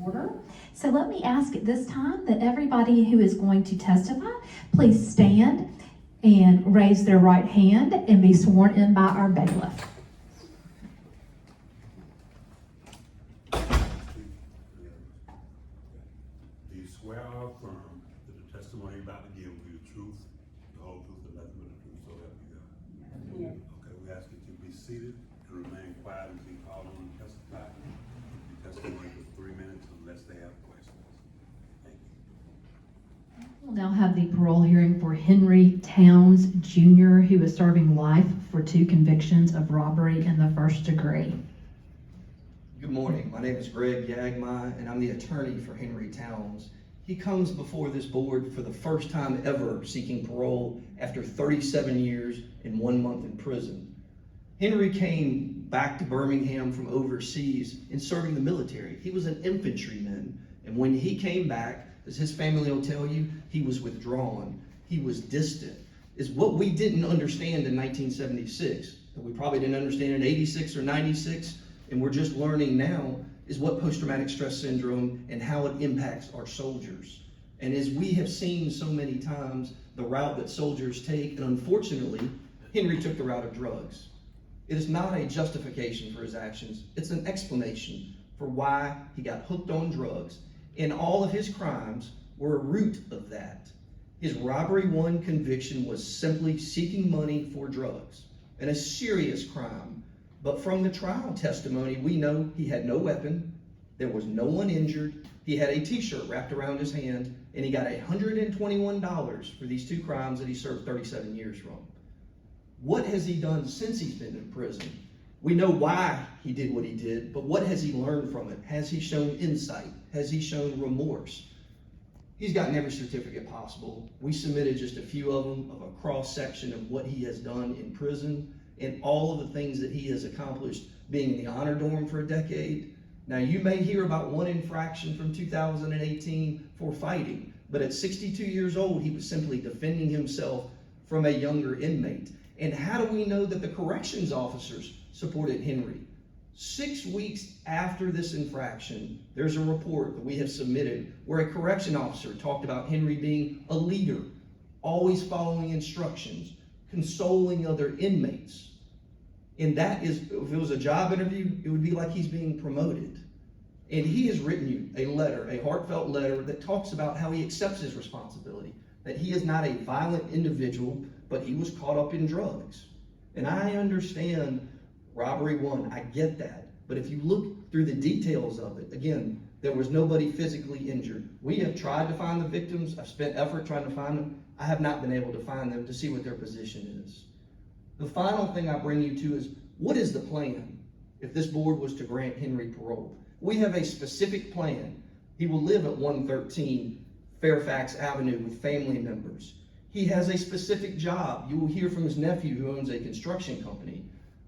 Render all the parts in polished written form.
order. So let me ask at this time that everybody who is going to testify, please stand and raise their right hand and be sworn in by our bailiff. Do you swear or affirm that the testimony you're about to give will be the truth, the whole truth, and nothing but the truth, so help you God? Yes. Okay, we ask that you be seated and remain quiet until you call on and testify. Your testimony for 3 minutes unless they have questions. Thank you. We'll now have the parole hearing for Henry Towns Jr., who is serving life for 2 convictions of robbery in the first degree. Good morning. My name is Greg Yagma, and I'm the attorney for Henry Towns. He comes before this board for the first time ever seeking parole after 37 years and 1 month in prison. Henry came back to Birmingham from overseas in serving the military. He was an infantryman, and when he came back, as his family will tell you, he was withdrawn. He was distant. It's what we didn't understand in 1976, that we probably didn't understand in 86 or 96, and we're just learning now, is what post-traumatic stress syndrome and how it impacts our soldiers. And as we have seen so many times, the route that soldiers take, and unfortunately, Henry took the route of drugs. It is not a justification for his actions. It's an explanation for why he got hooked on drugs. And all of his crimes were a root of that. His robbery 1 conviction was simply seeking money for drugs, and a serious crime. But from the trial testimony, we know he had no weapon, there was no one injured, he had a t-shirt wrapped around his hand, and he got $121 for these 2 crimes that he served 37 years from. What has he done since he's been in prison? We know why he did what he did, but what has he learned from it? Has he shown insight? Has he shown remorse? He's gotten every certificate possible. We submitted just a few of them, of a cross-section of what he has done in prison and all of the things that he has accomplished, being in the honor dorm for a decade. Now, you may hear about 1 infraction from 2018 for fighting, but at 62 years old, he was simply defending himself from a younger inmate. And how do we know that the corrections officers supported Henry? 6 weeks after this infraction, there's a report that we have submitted where a correction officer talked about Henry being a leader, always following instructions, consoling other inmates. And that is, if it was a job interview, it would be like he's being promoted. And he has written you a letter, a heartfelt letter that talks about how he accepts his responsibility, that he is not a violent individual, but he was caught up in drugs. And I understand robbery 1, I get that. But if you look through the details of it, again, there was nobody physically injured. We have tried to find the victims. I've spent effort trying to find them. I have not been able to find them to see what their position is. The final thing I bring you to is, what is the plan if this board was to grant Henry parole? We have a specific plan. He will live at 113 Fairfax Avenue with family members. He has a specific job. You will hear from his nephew who owns a construction company.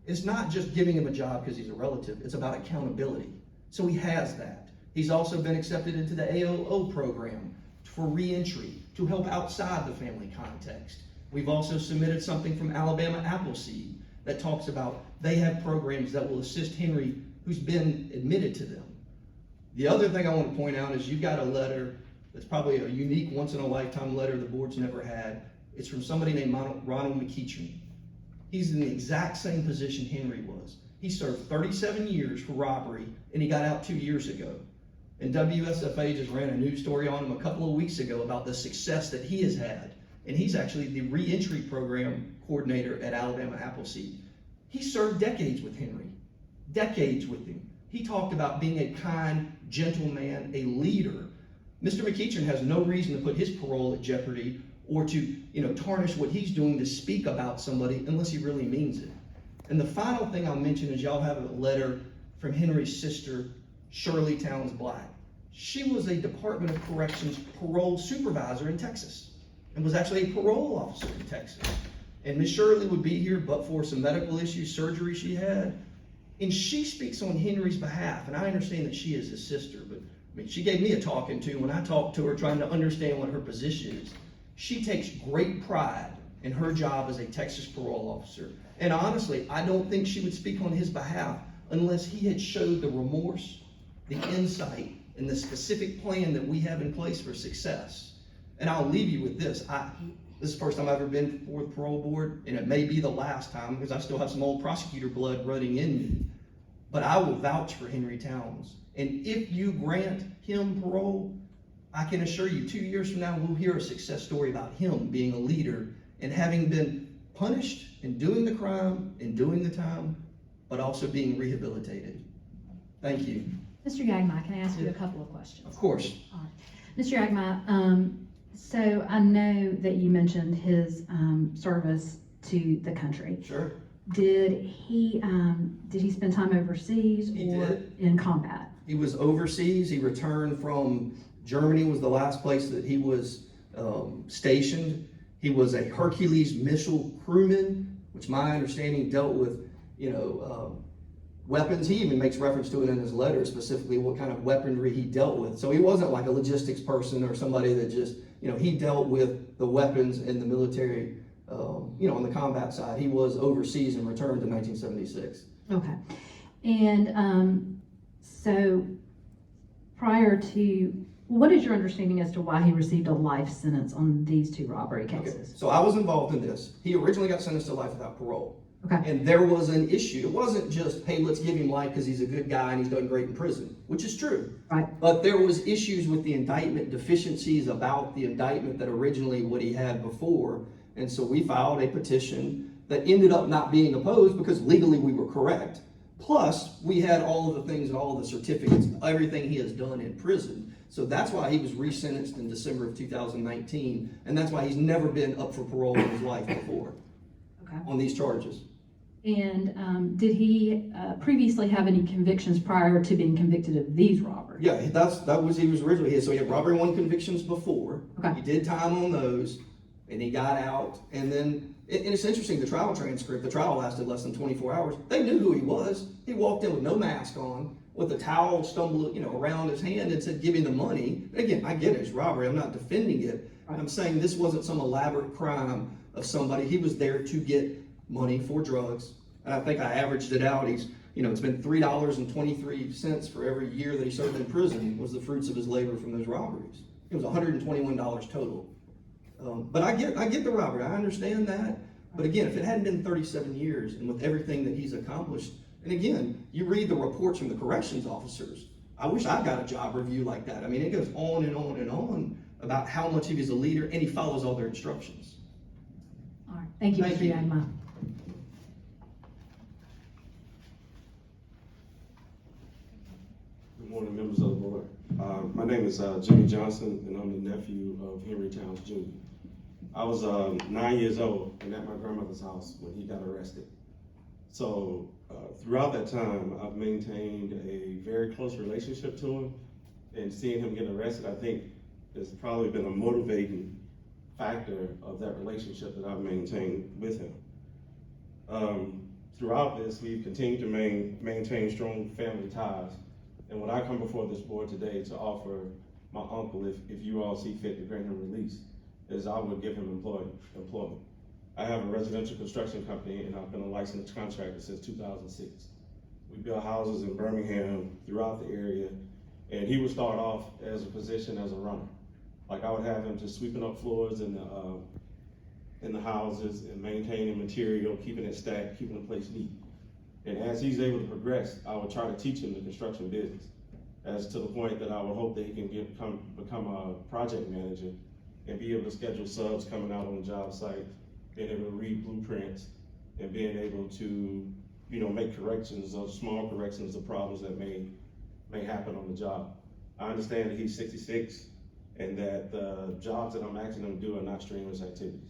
It's not just giving him a job because he's a relative. It's about accountability. So he has that. He's also been accepted into the AOO program for reentry to help outside the family context. We've also submitted something from Alabama Appleseed that talks about they have programs that will assist Henry who's been admitted to them. The other thing I want to point out is you've got a letter that's probably a unique once-in-a-lifetime letter the board's never had. It's from somebody named Ronald McEachern. He's in the exact same position Henry was. He served 37 years for robbery, and he got out 2 years ago. And WSFA just ran a news story on him a couple of weeks ago about the success that he has had. And he's actually the reentry program coordinator at Alabama Appleseed. He served decades with Henry, decades with him. He talked about being a kind, gentle man, a leader. Mr. McEachern has no reason to put his parole at jeopardy or to, tarnish what he's doing to speak about somebody unless he really means it. And the final thing I'll mention is y'all have a letter from Henry's sister, Shirley Towns Black. She was a Department of Corrections parole supervisor in Texas and was actually a parole officer in Texas. And Miss Shirley would be here but for some medical issues, surgery she had. And she speaks on Henry's behalf. And I understand that she is his sister, but she gave me a talking to when I talked to her trying to understand what her position is. She takes great pride in her job as a Texas parole officer. And honestly, I don't think she would speak on his behalf unless he had showed the remorse, the insight, and the specific plan that we have in place for success. And I'll leave you with this. This is the first time I've ever been before the parole board, and it may be the last time because I still have some old prosecutor blood running in me. But I will vouch for Henry Towns. And if you grant him parole, I can assure you 2 years from now, we'll hear a success story about him being a leader and having been punished and doing the crime and doing the time, but also being rehabilitated. Thank you. Mr. Yagma, can I ask you a couple of questions? Of course. All right. Mr. Yagma, so I know that you mentioned his service to the country. Sure. Did he spend time overseas He or did. in combat? He was overseas. He returned from Germany, was the last place that he was stationed. He was a Hercules missile crewman, which my understanding dealt with, weapons. He even makes reference to it in his letter, specifically what kind of weaponry he dealt with. So he wasn't like a logistics person or somebody that just, he dealt with the weapons in the military, on the combat side. He was overseas and returned in 1976. Okay. And so prior to, what is your understanding as to why he received a life sentence on these two robbery cases? Okay. So I was involved in this. He originally got sentenced to life without parole. Okay. And there was an issue. It wasn't just, hey, let's give him life because he's a good guy and he's done great in prison, which is true. Right. But there was issues with the indictment, deficiencies about the indictment that originally what he had before. And so we filed a petition that ended up not being opposed because legally we were correct. Plus, we had all of the things and all of the certificates, everything he has done in prison. So that's why he was resentenced in December of 2019. And that's why he's never been up for parole in his life before. Okay. On these charges. And did he previously have any convictions prior to being convicted of these robberies? Yeah, that was he was originally here. So he had robbery 1 convictions before. Okay. He did time on those, and he got out. And then, and it's interesting, the trial transcript, the trial lasted less than 24 hours. They knew who he was. He walked in with no mask on, with a towel stumbled, around his hand and said, "Give me the money." And again, I get it, it's robbery. I'm not defending it. Right. I'm saying this wasn't some elaborate crime of somebody. He was there to get money for drugs. And I think I averaged it out. He's, it's been $3.23 for every year that he served in prison was the fruits of his labor from those robberies. It was $121 total. But I get the robbery. I understand that. But again, if it hadn't been 37 years and with everything that he's accomplished, and again, you read the reports from the corrections officers. I wish I got a job review like that. I mean, it goes on and on and on about how much he was a leader, and he follows all their instructions. All right. Thank you, Thank Mr. you. Yagma. Good morning, members of the board. My name is Jimmy Johnson, and I'm the nephew of Henry Towns Jr. I was 9 years old and at my grandmother's house when he got arrested. So throughout that time, I've maintained a very close relationship to him, and seeing him get arrested, I think has probably been a motivating factor of that relationship that I've maintained with him. Throughout this, we've continued to maintain strong family ties. And when I come before this board today to offer my uncle, if you all see fit to grant him release, is I would give him employment. I have a residential construction company, and I've been a licensed contractor since 2006. We build houses in Birmingham, throughout the area, and he would start off as a position as a runner. Like I would have him just sweeping up floors in the houses and maintaining material, keeping it stacked, keeping the place neat. And as he's able to progress, I would try to teach him the construction business, as to the point that I would hope that he can become a project manager and be able to schedule subs coming out on the job site, being able to read blueprints, and being able to, make corrections or small corrections of problems that may happen on the job. I understand that he's 66 and that the jobs that I'm asking him to do are not strenuous activities.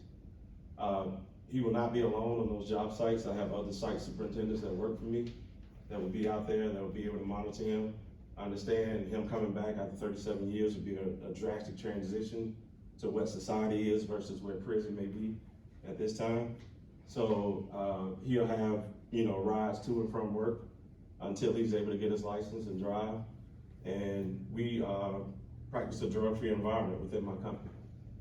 He will not be alone on those job sites. I have other site superintendents that work for me that will be out there, that will be able to monitor him. I understand him coming back after 37 years would be a drastic transition to what society is versus where prison may be at this time. So he'll have, rides to and from work until he's able to get his license and drive. And we practice a drug-free environment within my company.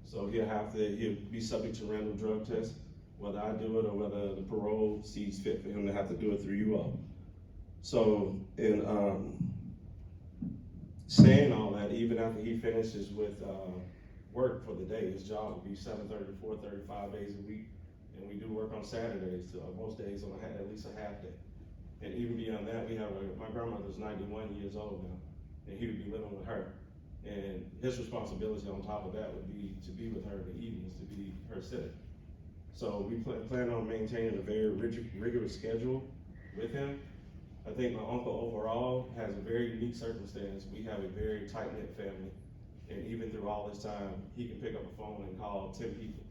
So he'll be subject to random drug tests, whether I do it or whether the parole sees fit for him to have to do it through you all. So in saying all that, even after he finishes with work for the day, his job will be 7:30 to 4:30, 5 days a week, and we do work on Saturdays, most days on at least a half day. And even beyond that, we have my grandmother's 91 years old now, and he would be living with her. And his responsibility on top of that would be to be with her in the evenings, to be her sitter. So we plan on maintaining a very rigorous schedule with him. I think my uncle overall has a very unique circumstance. We have a very tight-knit family. And even through all this time, he can pick up a phone and call 10 people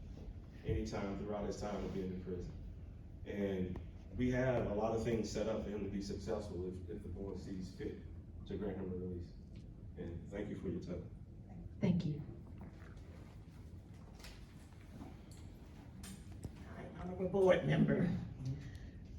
anytime throughout his time of being in prison. And we have a lot of things set up for him to be successful if the board sees fit to grant him a release. And thank you for your time. Thank you. Hi, honorable board member.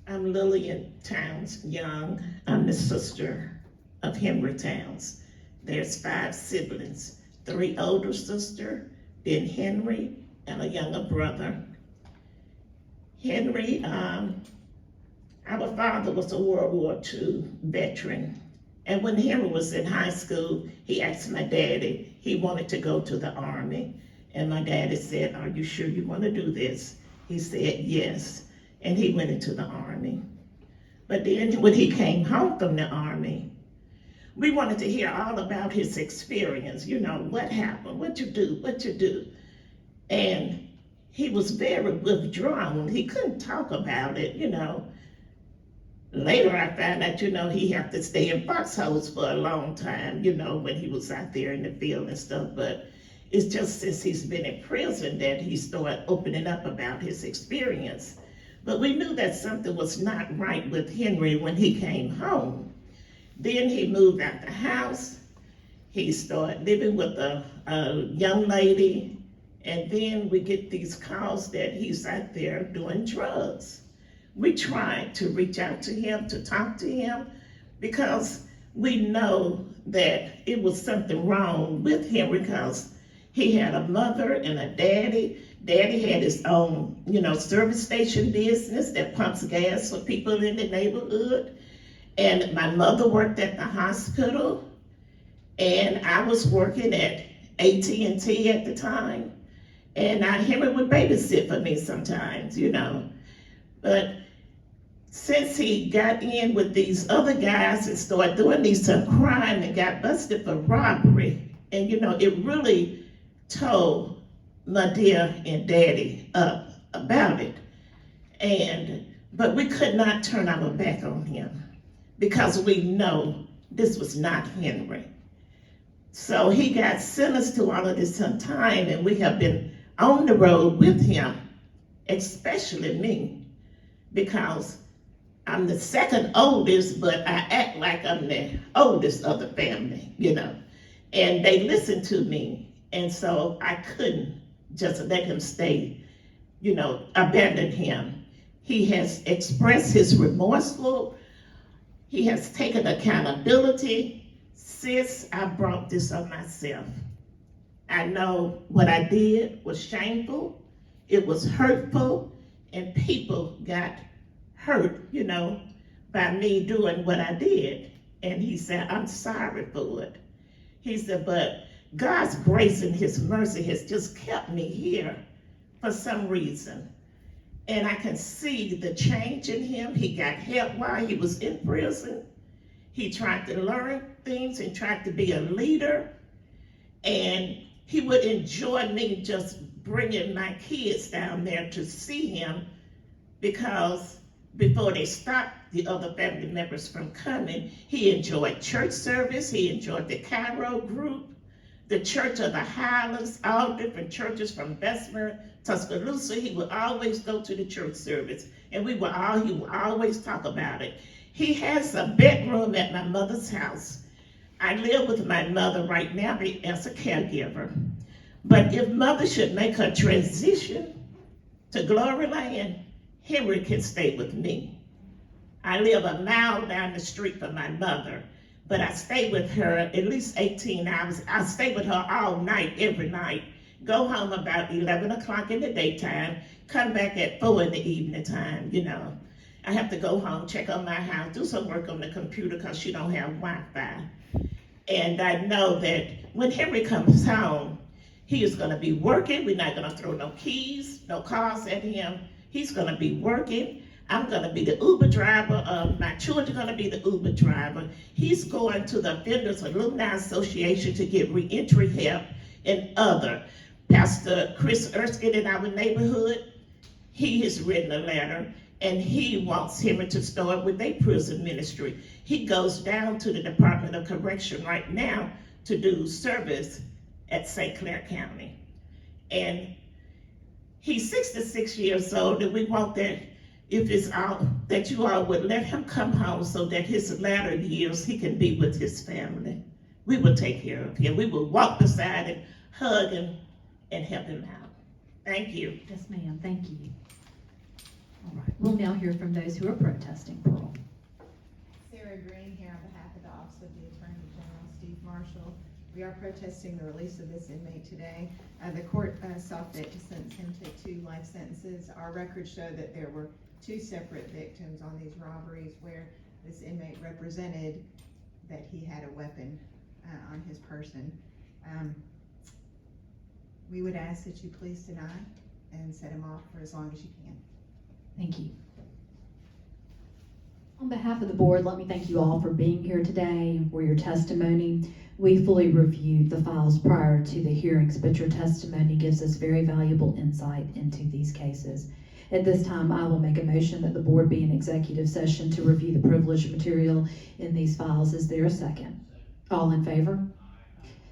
I'm Lillian Towns Young. I'm the sister of Henry Towns. There's 5 siblings, 3 older sisters, then Henry, and a younger brother. Henry, our father was a World War II veteran. And when Henry was in high school, he asked my daddy, he wanted to go to the Army. And my daddy said, "Are you sure you want to do this?" He said, "Yes." And he went into the Army. But then when he came home from the Army, we wanted to hear all about his experience. You know, what happened, what you do. And he was very withdrawn. He couldn't talk about it, you know. Later I found out, you know, he had to stay in foxholes for a long time, you know, when he was out there in the field and stuff. But it's just since he's been in prison that he started opening up about his experience. But we knew that something was not right with Henry when he came home. Then he moved out the house. He started living with a young lady. And then we get these calls that he's out there doing drugs. We tried to reach out to him, to talk to him, because we know that it was something wrong with him because he had a mother and a daddy. Daddy had his own, you know, service station business that pumps gas for people in the neighborhood. And my mother worked at the hospital, and I was working at AT&T at the time. And Henry would babysit for me sometimes, you know. But since he got in with these other guys and started doing these some crime and got busted for robbery, and you know, it really tore my dear and daddy up about it. But we could not turn our back on him because we know this was not Henry. So he got sentenced to all of this time, and we have been on the road with him, especially me, because I'm the second oldest, but I act like I'm the oldest of the family, you know. And they listened to me, and so I couldn't just let him stay, you know, abandon him. He has expressed his remorseful. He has taken accountability. Sis, I brought this on myself. I know what I did was shameful. It was hurtful, and people got hurt, you know, by me doing what I did. And he said, "I'm sorry for it." He said, "But God's grace and his mercy has just kept me here for some reason." And I can see the change in him. He got help while he was in prison. He tried to learn things and tried to be a leader. And he would enjoy me just bringing my kids down there to see him, because before they stopped the other family members from coming, he enjoyed church service. He enjoyed the Cairo group, the Church of the Highlands, all different churches from Bessemer, Tuscaloosa. He would always go to the church service, and he would always talk about it. He has a bedroom at my mother's house. I live with my mother right now as a caregiver. But if mother should make her transition to Glory Land, Henry can stay with me. I live a mile down the street from my mother, but I stay with her at least 18 hours. I stay with her all night, every night. Go home about 11 o'clock in the daytime, come back at 4 in the evening time, you know. I have to go home, check on my house, do some work on the computer because she don't have Wi-Fi. And I know that when Henry comes home, he is gonna be working. We're not gonna throw no keys, no cars at him. He's gonna be working. I'm gonna be the Uber driver. My children are gonna be the Uber driver. He's going to the Offenders Alumni Association to get reentry help and other. Pastor Chris Erskine in our neighborhood, he has written a letter and he wants him to start with a prison ministry. He goes down to the Department of Correction right now to do service at St. Clair County. And he's 66 years old, and we want that if it's out, that you all would let him come home so that his latter years he can be with his family. We will take care of him. We will walk beside him, hug him, and help him out. Thank you. Yes, ma'am, thank you. All right, we'll now hear from those who are protesting parole. Sarah Green here on behalf of the Office of the Attorney General, Steve Marshall. We are protesting the release of this inmate today. The court saw fit to sentence him to 2 life sentences. Our records show that there were 2 separate victims on these robberies where this inmate represented that he had a weapon on his person. We would ask that you please deny and set him off for as long as you can. Thank you. On behalf of the board, let me thank you all for being here today and for your testimony. We fully reviewed the files prior to the hearings, but your testimony gives us very valuable insight into these cases. At this time, I will make a motion that the board be in executive session to review the privileged material in these files. Is there a second? All in favor?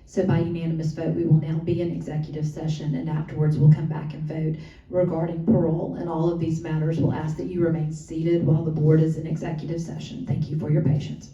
So by unanimous vote, we will now be in executive session, and afterwards we'll come back and vote regarding parole. And all of these matters will ask that you remain seated while the board is in executive session. Thank you for your patience.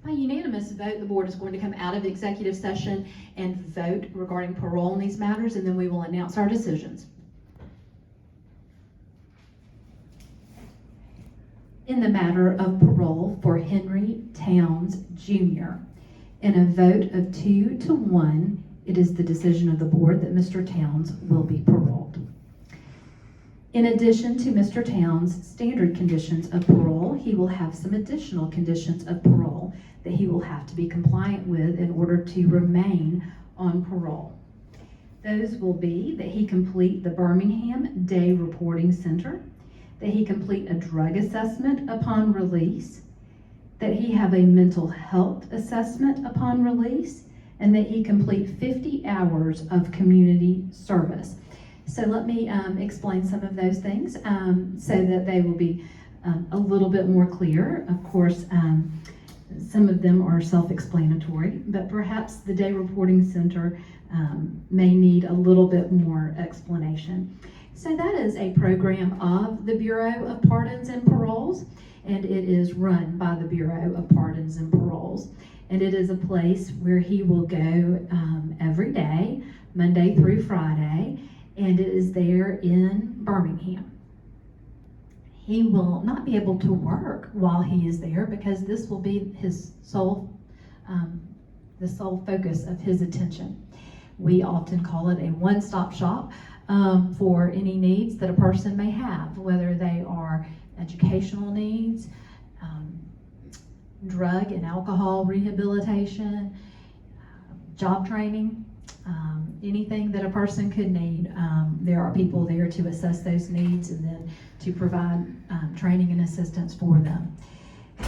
By unanimous vote, the board is going to come out of executive session and vote regarding parole in these matters, and then we will announce our decisions. In the matter of parole for Henry Towns Jr., in a vote of 2-1, it is the decision of the board that Mr. Towns will be paroled. In addition to Mr. Towns' standard conditions of parole, he will have some additional conditions of parole that he will have to be compliant with in order to remain on parole. Those will be that he complete the Birmingham Day Reporting Center, that he complete a drug assessment upon release, that he have a mental health assessment upon release, and that he complete 50 hours of community service. So let me explain some of those things so that they will be a little bit more clear. Of course, some of them are self-explanatory, but perhaps the Day Reporting Center may need a little bit more explanation. So that is a program of the Bureau of Pardons and Paroles, and it is run by the Bureau of Pardons and Paroles. And it is a place where he will go every day, Monday through Friday, and it is there in Birmingham. He will not be able to work while he is there because this will be his the sole focus of his attention. We often call it a one-stop shop for any needs that a person may have, whether they are educational needs, drug and alcohol rehabilitation, job training, anything that a person could need. There are people there to assess those needs and then to provide training and assistance for them.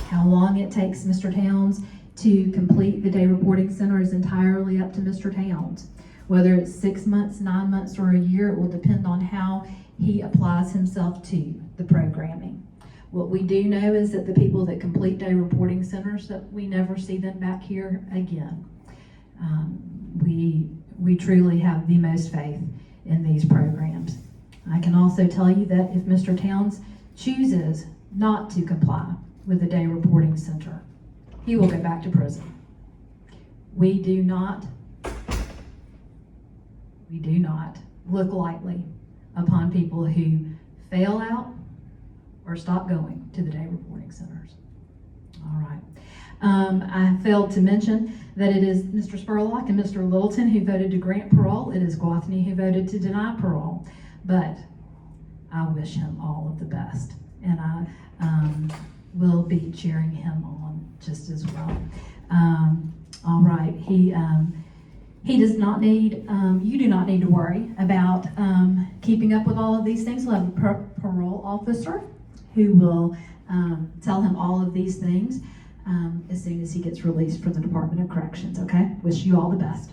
How long it takes Mr. Towns to complete the Day Reporting Center is entirely up to Mr. Towns. Whether it's 6 months, 9 months, or a year, it will depend on how he applies himself to the programming. What we do know is that the people that complete Day Reporting Centers, that we never see them back here again. We truly have the most faith in these programs. I can also tell you that if Mr. Towns chooses not to comply with the Day Reporting Center, he will go back to prison. We do not look lightly upon people who fail out or stop going to the day reporting centers. All right. I failed to mention that it is Mr. Spurlock and Mr. Littleton who voted to grant parole. It is Gwathney who voted to deny parole. But I wish him all of the best. And I will be cheering him on just as well. All right. He does not need, you do not need to worry about keeping up with all of these things. We'll have a parole officer who will tell him all of these things as soon as he gets released from the Department of Corrections, okay? Wish you all the best.